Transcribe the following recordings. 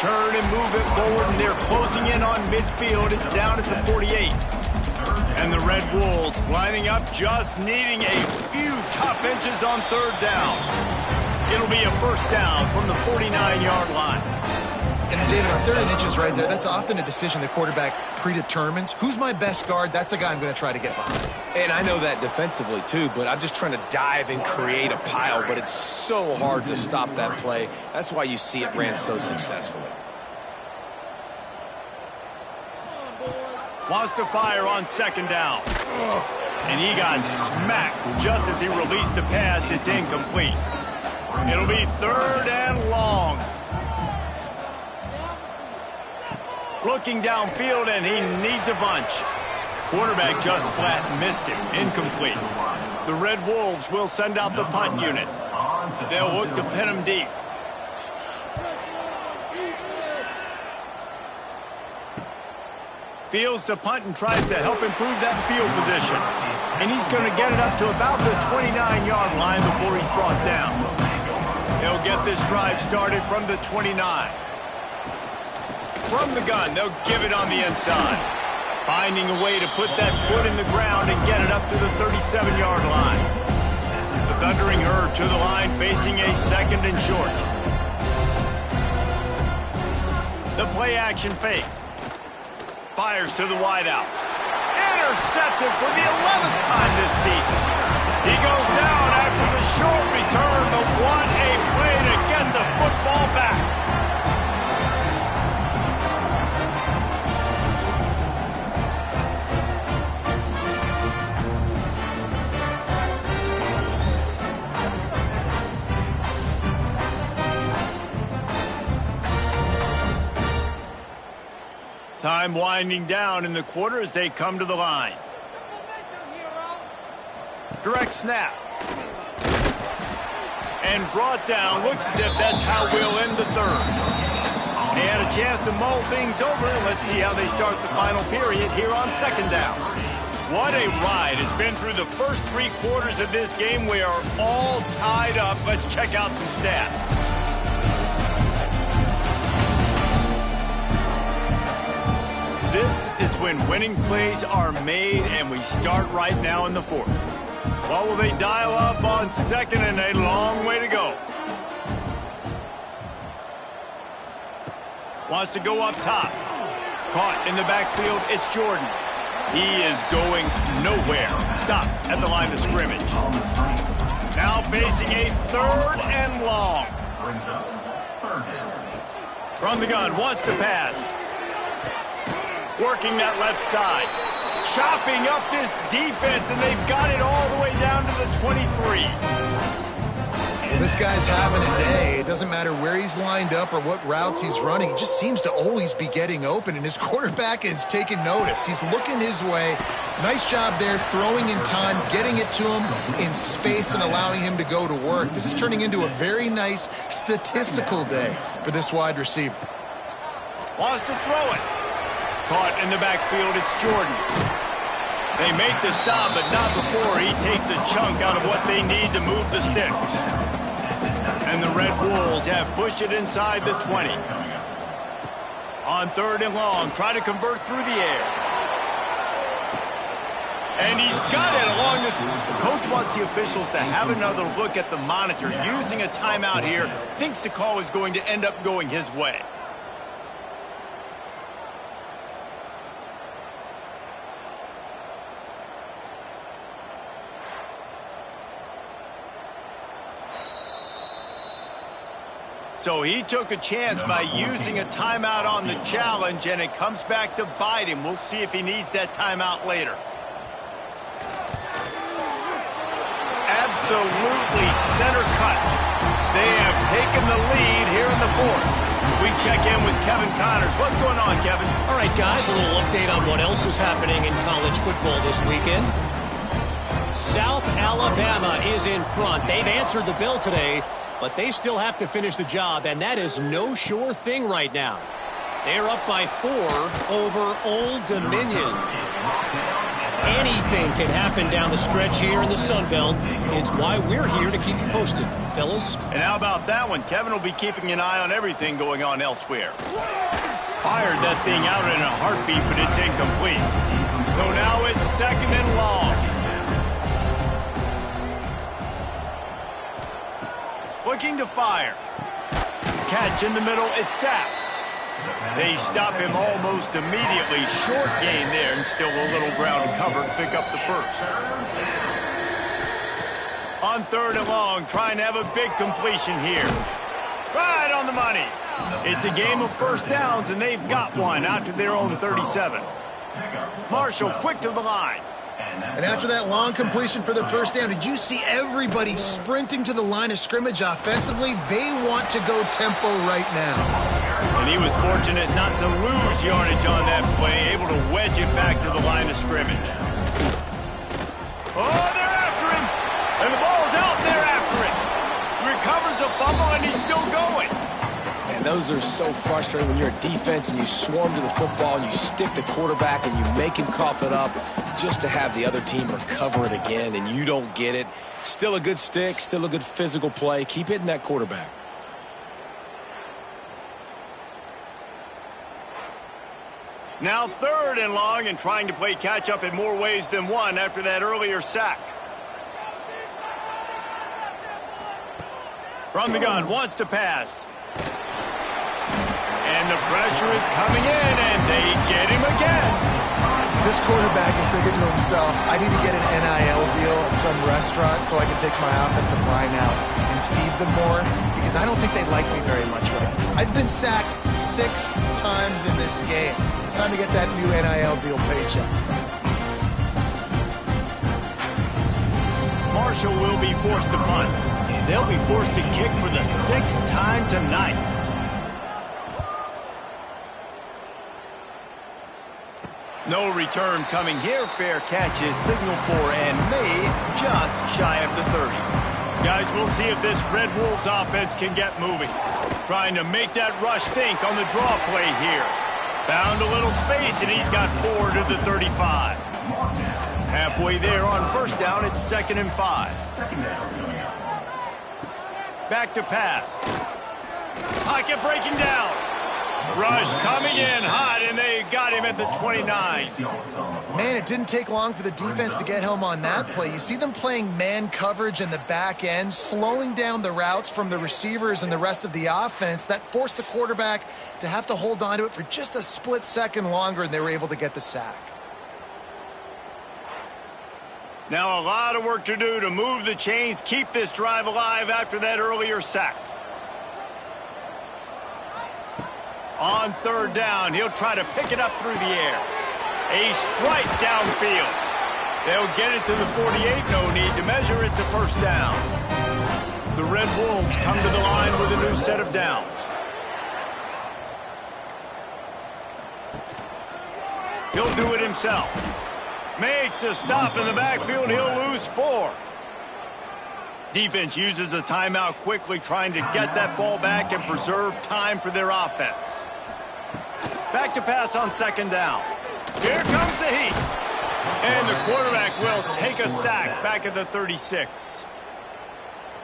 turn and move it forward, and they're closing in on midfield. It's down at the 48. And the Red Wolves lining up, just needing a few tough inches on third down. It'll be a first down from the 49-yard line. And David, on 3rd and inches right there, that's often a decision the quarterback predetermines. Who's my best guard? That's the guy I'm going to try to get behind. And I know that defensively too, but I'm just trying to dive and create a pile, but it's so hard to stop that play. That's why you see it ran so successfully. Wants to fire on 2nd down. And he got smacked just as he released the pass. It's incomplete. It'll be 3rd and long. Looking downfield, and he needs a bunch. Quarterback just flat missed him. Incomplete. The Red Wolves will send out the punt unit. They'll look to pin him deep. Fields to punt and tries to help improve that field position. And he's going to get it up to about the 29-yard line before he's brought down. They'll get this drive started from the 29. From the gun, they'll give it on the inside. Finding a way to put that foot in the ground and get it up to the 37-yard line. The Thundering Herd to the line, facing a 2nd and short. The play-action fake. Fires to the wideout. Intercepted for the 11th time this season. He goes down after the short return, but what a play to get the football back. Time winding down in the quarter as they come to the line. Direct snap. And brought down. Looks as if that's how we'll end the 3rd. They had a chance to mull things over. Let's see how they start the final period here on 2nd down. What a ride. It's been through the first 3 quarters of this game. We are all tied up. Let's check out some stats. This is when winning plays are made, and we start right now in the 4th. What will they dial up on 2nd, and a long way to go? Wants to go up top. Caught in the backfield, it's Jordan. He is going nowhere. Stop at the line of scrimmage. Now facing a 3rd and long. From the gun, wants to pass. Working that left side. Chopping up this defense, and they've got it all the way down to the 23. This guy's having a day. It doesn't matter where he's lined up or what routes he's running. He just seems to always be getting open, and his quarterback is taking notice. He's looking his way. Nice job there, throwing in time, getting it to him in space and allowing him to go to work. This is turning into a very nice statistical day for this wide receiver. Wants to throw it. Caught in the backfield, it's Jordan. They make the stop, but not before he takes a chunk out of what they need to move the sticks. And the Red Wolves have pushed it inside the 20. On 3rd and long, try to convert through the air. And he's got it along this. The coach wants the officials to have another look at the monitor. Using a timeout here, thinks the call is going to end up going his way. So he took a chance by using a timeout on the challenge, and it comes back to bite him. We'll see if he needs that timeout later. Absolutely center cut. They have taken the lead here in the 4th. We check in with Kevin Connors. What's going on, Kevin? All right, guys, a little update on what else is happening in college football this weekend. South Alabama is in front. They've answered the bell today, but they still have to finish the job, and that is no sure thing right now. They're up by 4 over Old Dominion. Anything can happen down the stretch here in the Sun Belt. It's why we're here to keep you posted, fellas. And how about that one? Kevin will be keeping an eye on everything going on elsewhere. Fired that thing out in a heartbeat, but it's incomplete. So now it's 2nd and long. Looking to fire. Catch in the middle, it's sacked. They stop him almost immediately. Short gain there, and still a little ground to cover to pick up the first. On 3rd and long, trying to have a big completion here. Right on the money. It's a game of first downs, and they've got one out to their own 37. Marshall quick to the line. And after that long completion for the first down, did you see everybody sprinting to the line of scrimmage offensively? They want to go tempo right now. And he was fortunate not to lose yardage on that play, able to wedge it back to the line of scrimmage. Oh, they're after him! And the ball's out, they're after it! Recovers the fumble, and he's still going. And those are so frustrating when you're a defense and you swarm to the football and you stick the quarterback and you make him cough it up just to have the other team recover it again, and you don't get it. Still a good stick, still a good physical play. Keep hitting that quarterback. Now 3rd and long, and trying to play catch-up in more ways than one after that earlier sack. From the gun, wants to pass. And the pressure is coming in, and they get him again. This quarterback is thinking to himself, I need to get an NIL deal at some restaurant so I can take my offensive line out and feed them more, because I don't think they like me very much right now. I've been sacked 6 times in this game. It's time to get that new NIL deal paycheck. Marshall will be forced to punt. They'll be forced to kick for the 6th time tonight. No return coming here. Fair catch is signaled for and made just shy of the 30. Guys, we'll see if this Red Wolves offense can get moving. Trying to make that rush think on the draw play here. Found a little space, and he's got 4 to the 35. Halfway there on first down, it's 2nd and 5. Back to pass. Pocket breaking down. Rush coming in hot, and they got him at the 29. Man, it didn't take long for the defense to get home on that play. You see them playing man coverage in the back end, slowing down the routes from the receivers and the rest of the offense. That forced the quarterback to have to hold on to it for just a split second longer, and they were able to get the sack. Now a lot of work to do to move the chains, keep this drive alive after that earlier sack. On 3rd down, he'll try to pick it up through the air. A strike downfield. They'll get it to the 48. No need to measure. It's a first down. The Red Wolves come to the line with a new set of downs. He'll do it himself. Makes a stop in the backfield. He'll lose 4. Defense uses a timeout quickly, trying to get that ball back and preserve time for their offense. Back to pass on 2nd down. Here comes the heat. And the quarterback will take a sack back at the 36.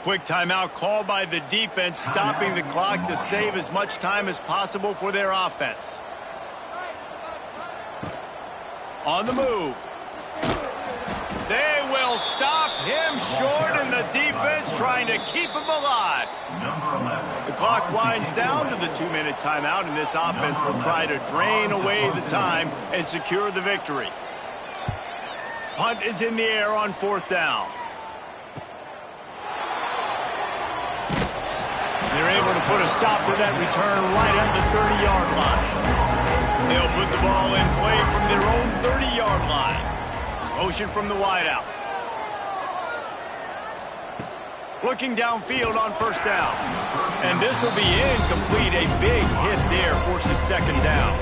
Quick timeout called by the defense, stopping the clock to save as much time as possible for their offense. On the move. They will stop him short, and the defense trying to keep him alive. The clock winds down to the 2-minute timeout, and this offense will try to drain away the time and secure the victory. Punt is in the air on 4th down. They're able to put a stop to that return right at the 30-yard line. They'll put the ball in play from their own 30-yard line. Motion from the wideout. Looking downfield on 1st down. And this will be incomplete. A big hit there forces 2nd down.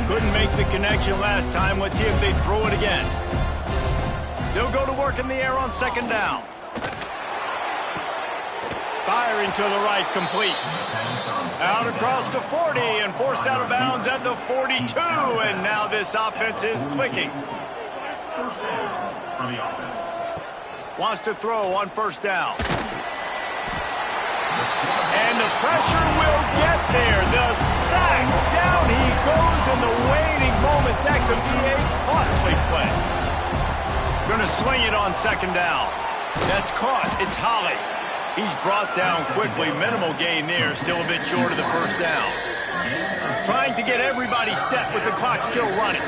Couldn't make the connection last time. Let's see if they throw it again. They'll go to work in the air on 2nd down. Firing to the right, complete. Out across the 40 and forced out of bounds at the 42. And now this offense is clicking. Wants to throw on first down. And the pressure will get there. The sack. Down he goes in the waning moments. That could be a costly play. Going to swing it on second down. That's caught. It's Holly. He's brought down quickly. Minimal gain there. Still a bit short of the first down. Trying to get everybody set with the clock still running.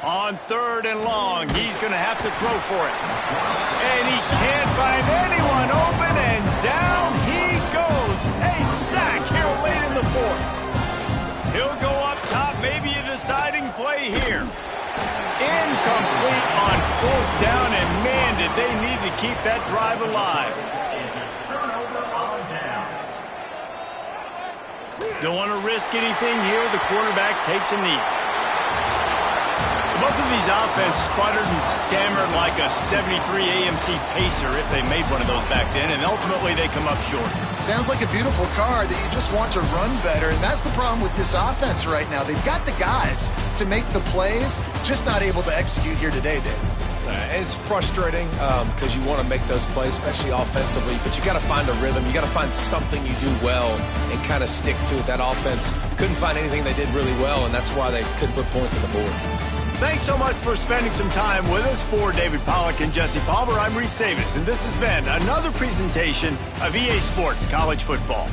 On third and long, he's going to have to throw for it. And he can't find anyone open, and down he goes. A sack here late in the fourth. He'll go up top, maybe a deciding play here. Incomplete on fourth down, and man, did they need to keep that drive alive. Don't want to risk anything here. The quarterback takes a knee. Both of these offenses sputtered and stammered like a 73 AMC Pacer if they made one of those back then, and ultimately they come up short. Sounds like a beautiful car that you just want to run better, and that's the problem with this offense right now. They've got the guys to make the plays, just not able to execute here today, Dave. And it's frustrating because you want to make those plays, especially offensively, but you got to find a rhythm. You got to find something you do well and kind of stick to it. That offense couldn't find anything they did really well, and that's why they couldn't put points on the board. Thanks so much for spending some time with us. For David Pollack and Jesse Palmer, I'm Reese Davis, and this has been another presentation of EA Sports College Football.